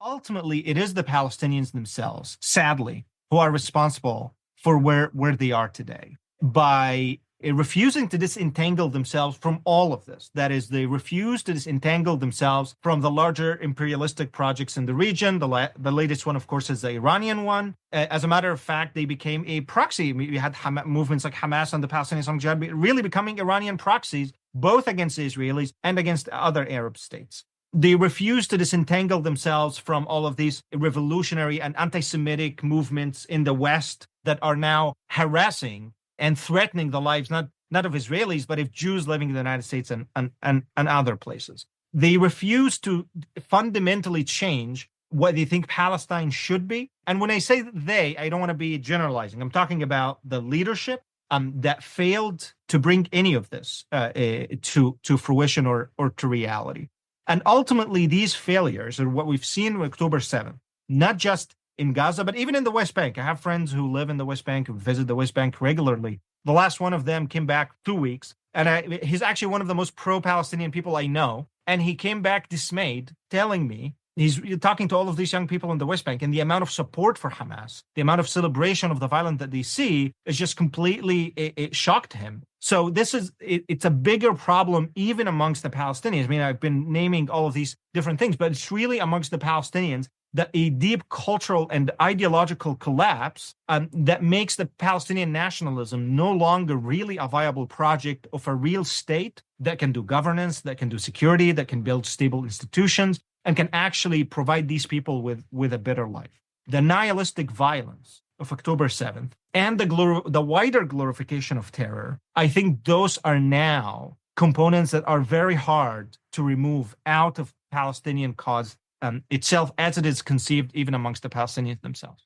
Ultimately, it is the Palestinians themselves, sadly, who are responsible for where they are today by refusing to disentangle themselves from all of this. That is, they refuse to disentangle themselves from the larger imperialistic projects in the region. The latest one, of course, is the Iranian one. As a matter of fact, they became a proxy. We had movements like Hamas and the Palestinian Islamic Jihad really becoming Iranian proxies, both against the Israelis and against other Arab states. They refuse to disentangle themselves from all of these revolutionary and anti-Semitic movements in the West that are now harassing and threatening the lives not of Israelis, but of Jews living in the United States and other places. They refuse to fundamentally change what they think Palestine should be. And when I say they, I don't want to be generalizing. I'm talking about the leadership that failed to bring any of this to fruition or to reality. And ultimately, these failures are what we've seen on October 7th, not just in Gaza, but even in the West Bank. I have friends who live in the West Bank, who visit the West Bank regularly. The last one of them came back 2 weeks, and he's actually one of the most pro-Palestinian people I know. And he came back dismayed, telling me, he's talking to all of these young people in the West Bank, and the amount of support for Hamas, the amount of celebration of the violence that they see is just completely, it shocked him. So it's a bigger problem even amongst the Palestinians. I mean, I've been naming all of these different things, but it's really amongst the Palestinians that a deep cultural and ideological collapse that makes the Palestinian nationalism no longer really a viable project of a real state that can do governance, that can do security, that can build stable institutions, and can actually provide these people with a better life. The nihilistic violence of October 7th and the wider glorification of terror, I think those are now components that are very hard to remove out of Palestinian cause itself as it is conceived even amongst the Palestinians themselves.